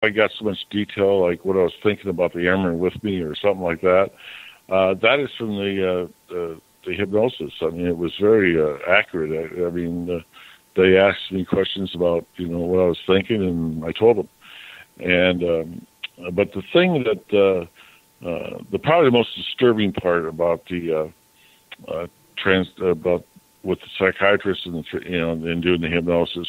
I got so much detail, like what I was thinking about the airman with me or something like that. That is from the hypnosis. I mean, it was very accurate. I mean, they asked me questions about, what I was thinking, and I told them. And but the thing that the probably the most disturbing part about the about with the psychiatrist and and doing the hypnosis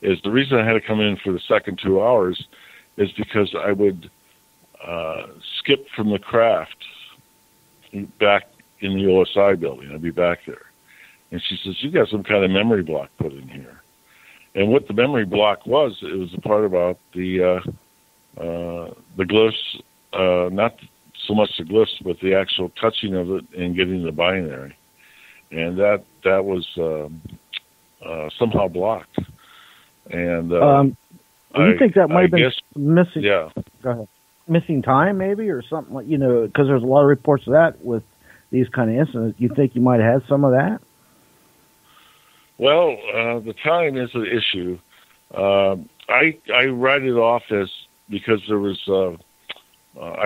is the reason I had to come in for the second 2 hours is because I would skip from the craft back in the OSI building. I'd be back there. And she says, you got some kind of memory block put in here. And what the memory block was, it was a part about the glyphs, not so much the glyphs, but the actual touching of it and getting the binary. And that was somehow blocked. And you think that might have been missing? Yeah. Go ahead. Missing time, maybe, or something like because there's a lot of reports of that with these kind of incidents. You think you might have had some of that? Well, the time is an issue. I write it off as because there was I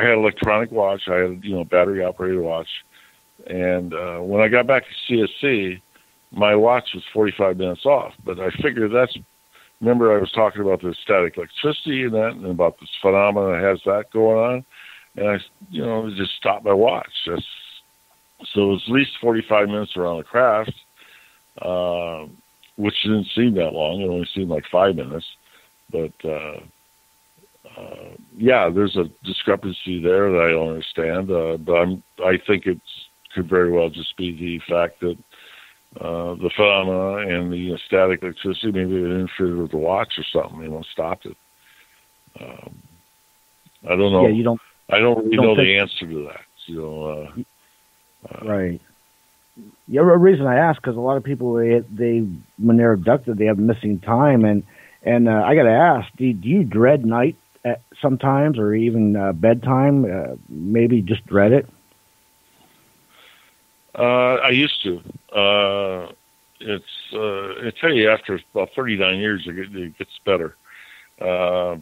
had an electronic watch, I had battery operated watch, and when I got back to CSC, my watch was 45 minutes off. But I figured remember I was talking about the static electricity and that, and about this phenomenon that has that going on, and I just stopped my watch. So it was at least 45 minutes around the craft. Which didn't seem that long. It only seemed like 5 minutes. But, there's a discrepancy there that I don't understand. But I think it could very well just be the fact that the phenomena and the static electricity, maybe it interfered with the watch or something, stopped it. I don't know. Yeah, I don't really know the answer to that. Right. The reason I ask, because a lot of people, they when they're abducted, they have missing time, and I got to ask, do you dread night sometimes, or even bedtime? Maybe just dread it. I used to. I tell you, after about 39 years, it gets better. It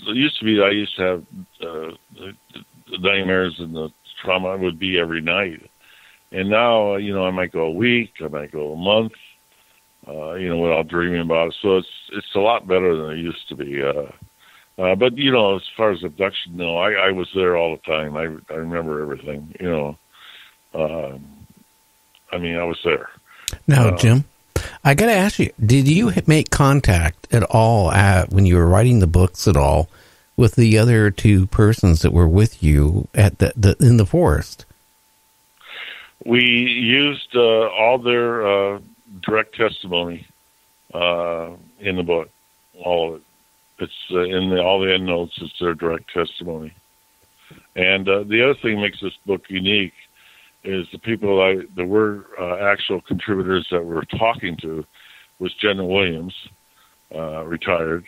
used to be I used to have the nightmares and the trauma would be every night. And now, I might go a week, I might go a month, without dreaming about it. So it's a lot better than it used to be. But, as far as abduction, no, I was there all the time. I remember everything, I was there. Now, Jim, I got to ask you, did you make contact at all when you were writing the books at all with the other two persons that were with you at in the forest? We used all their direct testimony in the book, all of it. It's in all the endnotes. It's their direct testimony. And the other thing that makes this book unique is the people that were actual contributors that we're talking to was General Williams, retired,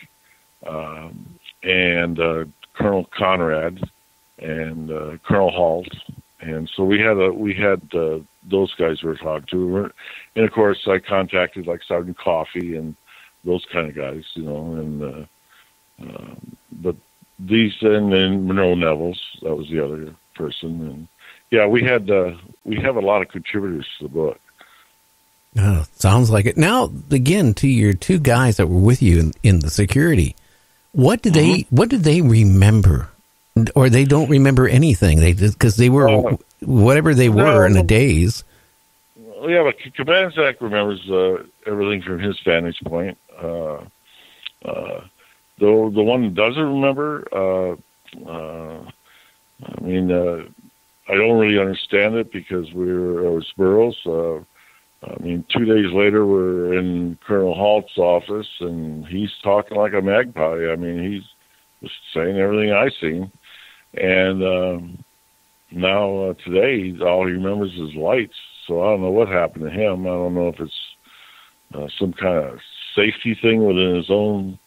and Colonel Conrad and Colonel Halt. And so we had those guys we were talking to, and of course I contacted like Sergeant Coffey and those kind of guys, and but these and then Monroe Nevels, that was the other person, and yeah, we have a lot of contributors to the book. Oh, sounds like it. Now again, to your two guys that were with you in the security, what did they remember? Or they don't remember anything. They because they were whatever they were in the days. Yeah, but Kabanzak remembers everything from his vantage point. The one that doesn't remember, I don't really understand it because I was Burroughs. 2 days later, we're in Colonel Halt's office, and he's talking like a magpie. He's just saying everything I seen. And now today, all he remembers is lights. So I don't know what happened to him. I don't know if it's some kind of safety thing within his own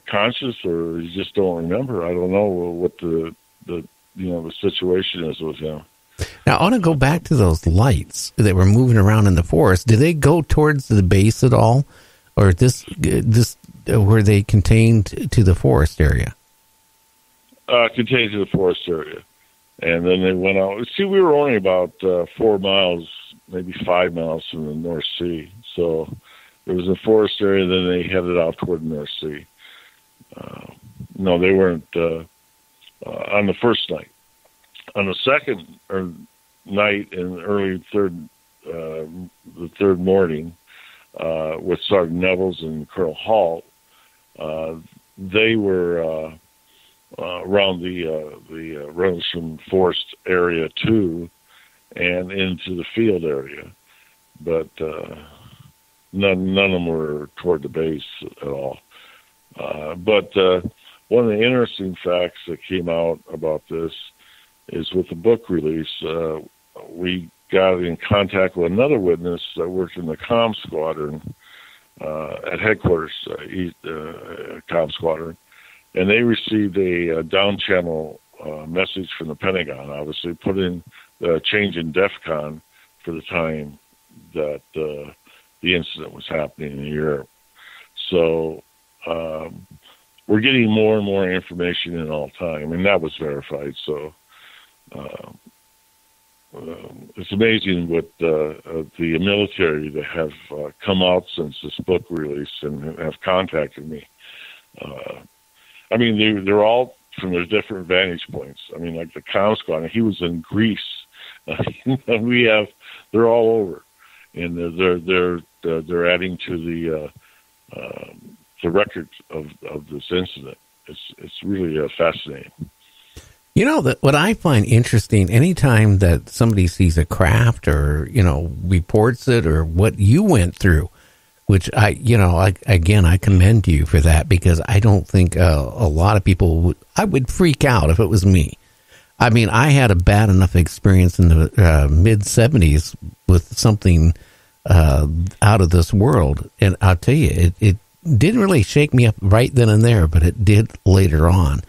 conscious, or he just don't remember. I don't know what the situation is with him. Now I want to go back to those lights that were moving around in the forest. Did they go towards the base at all, or this were they contained to the forest area? Contained to the forest area, and then they went out. See, we were only about 4 miles, maybe 5 miles from the North Sea, so it was a forest area. Then they headed out toward the North Sea. No, they weren't on the first night. On the second night and early the third morning, with Sergeant Nevels and Colonel Halt, they were around the Rendlesham Forest area too, and into the field area, but none of them were toward the base at all. But one of the interesting facts that came out about this is with the book release, we got in contact with another witness that worked in the comm squadron at headquarters, comm squadron, and they received a down-channel message from the Pentagon, obviously, put in the change in DEFCON for the time that the incident was happening in Europe. So we're getting more and more information in all time, and that was verified. So it's amazing what the military that have come out since this book release and have contacted me. I mean, they're all from their different vantage points. I mean, like the comm squad, he was in Greece. They're all over, and they're adding to the record of this incident. It's really fascinating. You know, what I find interesting, anytime that somebody sees a craft or, reports it or what you went through, which I commend you for that, because I don't think a lot of people I would freak out if it was me. I mean, I had a bad enough experience in the mid-'70s with something out of this world. And I'll tell you, it didn't really shake me up right then and there, but it did later on.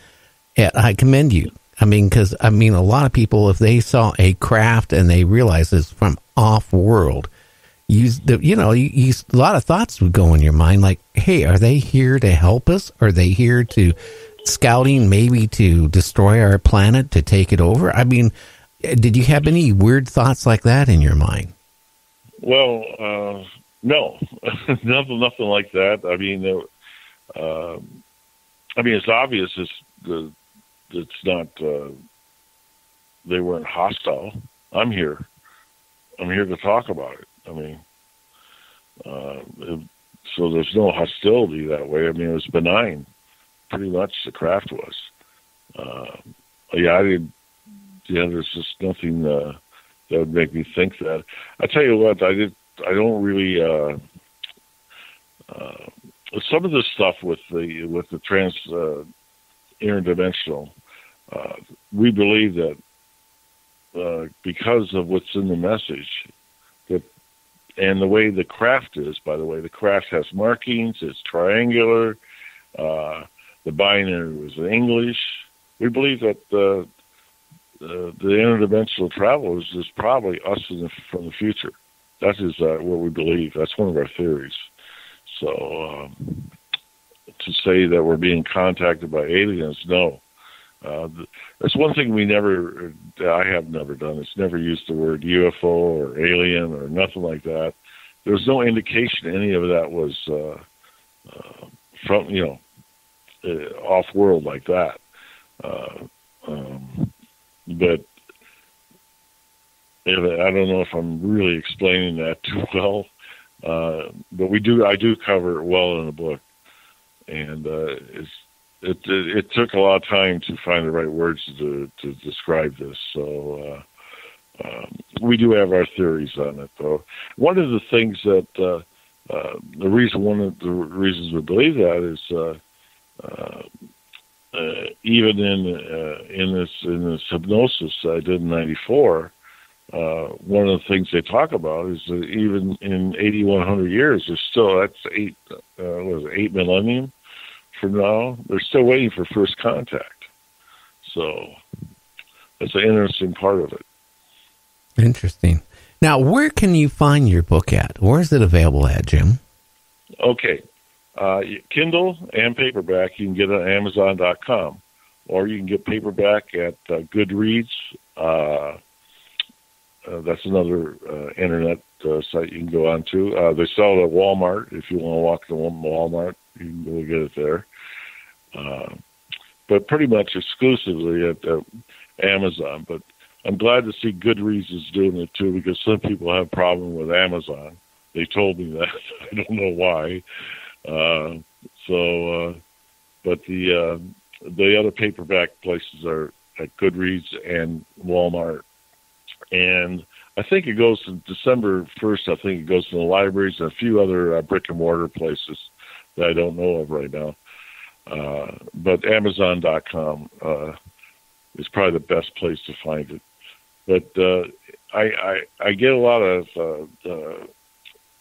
And I commend you. I mean, because, a lot of people, if they saw a craft and they realize it's from off-world, a lot of thoughts would go in your mind, like, hey, are they here to help us? Are they here to scouting, maybe to destroy our planet, to take it over? I mean, did you have any weird thoughts like that in your mind? Well, no, nothing like that. It's obvious it's not, they weren't hostile. I'm here to talk about it. So there's no hostility that way. It was benign. Pretty much the craft was. There's just nothing that would make me think that. I tell you what, I don't really, some of this stuff with the trans, interdimensional, we believe that because of what's in the message, and the way the craft is, by the way, the craft has markings, it's triangular, the binary was in English. We believe that the interdimensional travelers is probably us from the future. That is what we believe. That's one of our theories. So to say that we're being contacted by aliens, no. That's one thing I have never done. It's never used the word UFO or alien or nothing like that. There's no indication any of that was from, off-world like that. But I don't know if I'm really explaining that too well. But I do cover it well in the book. And it took a lot of time to find the right words to describe this. So we do have our theories on it, though. One of the things that one of the reasons we believe that is even in this hypnosis I did in '94. One of the things they talk about is that even in 8,100 years, there's still, that's 8 millennium from now, they're still waiting for first contact. So that's an interesting part of it. Interesting. Now, where can you find your book at? Where is it available at, Jim? Okay. Kindle and paperback, you can get on Amazon.com, or you can get paperback at Goodreads. That's another internet site you can go on to. They sell it at Walmart. If you want to walk to Walmart, you can go get it there. But pretty much exclusively at Amazon. But I'm glad to see Goodreads is doing it too, because some people have a problem with Amazon. They told me that. I don't know why. But the other paperback places are at Goodreads and Walmart. And I think it goes to December 1st. I think it goes to the libraries and a few other brick and mortar places that I don't know of right now. But Amazon.com is probably the best place to find it. But I get a lot of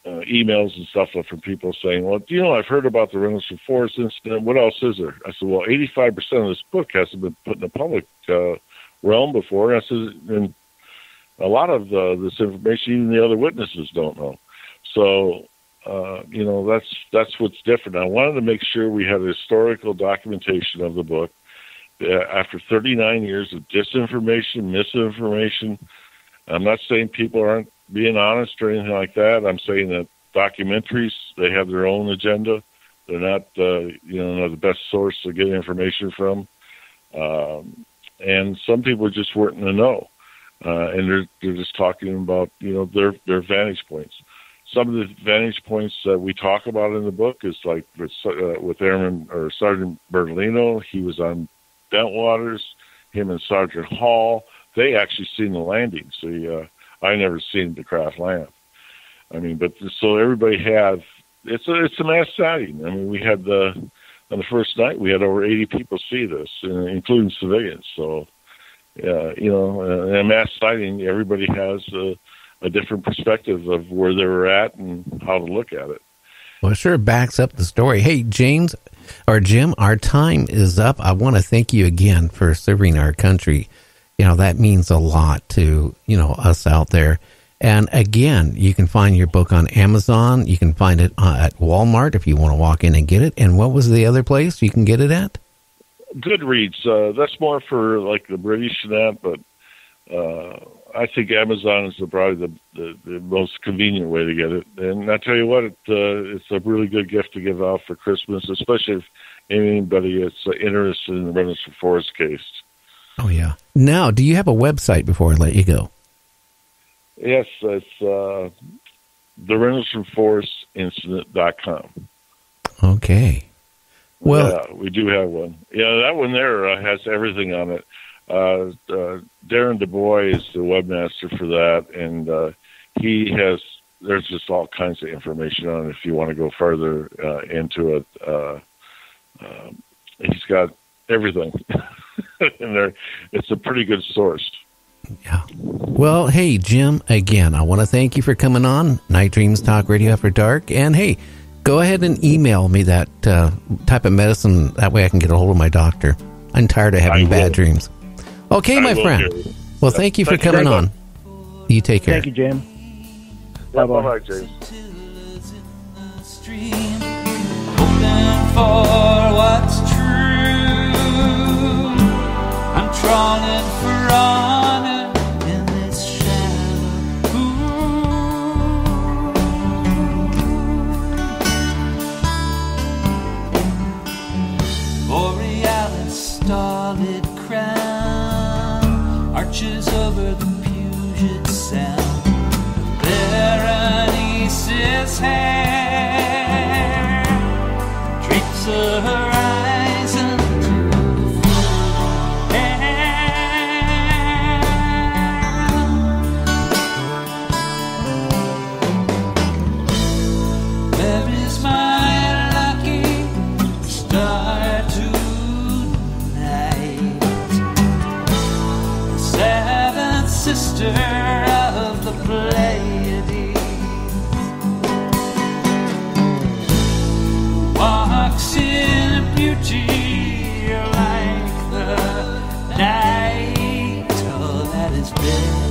emails and stuff from people saying, well, I've heard about the Rendlesham Forest incident. What else is there? I said, well, 85% of this book hasn't been put in the public realm before. And I said, and a lot of this information, even the other witnesses don't know. So, that's what's different. I wanted to make sure we had a historical documentation of the book. After 39 years of disinformation, misinformation, I'm not saying people aren't being honest or anything like that. I'm saying that documentaries, they have their own agenda. They're not, the best source to get information from. And some people just weren't in the know. And they're just talking about, their vantage points. Some of the vantage points that we talk about in the book is like with Airman or Sergeant Bertolino. He was on Bentwaters. Him and Sergeant Hall, they actually seen the landing. So I never seen the craft land. I mean, but so everybody had. It's a mass sighting. I mean, we had on the first night we had over 80 people see this, including civilians. So. In a mass sighting, everybody has a different perspective of where they were at and how to look at it. Well, it sure backs up the story. Hey, Jim, our time is up. I want to thank you again for serving our country. That means a lot to, us out there. And again, you can find your book on Amazon. You can find it at Walmart if you want to walk in and get it. And what was the other place you can get it at? Goodreads, that's more for like the British and that, but I think Amazon is probably the most convenient way to get it. And I tell you what, it's a really good gift to give out for Christmas, especially if anybody is interested in the Rendlesham Forest case. Oh, yeah. Now, do you have a website before I let you go? Yes, it's the RendleshamForestIncident.com. Okay. Well, yeah, we do have one. Yeah, that one there has everything on it. Darren DuBois is the webmaster for that, and there's just all kinds of information on it if you want to go further into it. He's got everything in there. It's a pretty good source. Yeah. Well, hey, Jim, again, I want to thank you for coming on Night Dreams Talk Radio After Dark. And, hey, go ahead and email me that type of medicine. That way I can get a hold of my doctor. I'm tired of having bad dreams. Okay, my friend. Well, thank you for coming on. You take care. Thank you, Jim. Bye-bye, James. Hoping for what's true. I'm trawling for honor in this shadow. Borealis starlit crown arches over the Puget Sound. Berenice's hair drapes the horizon to There is my lucky star tonight, the seventh sister of the Pleiades, walks in beauty like the night. Oh, that is better.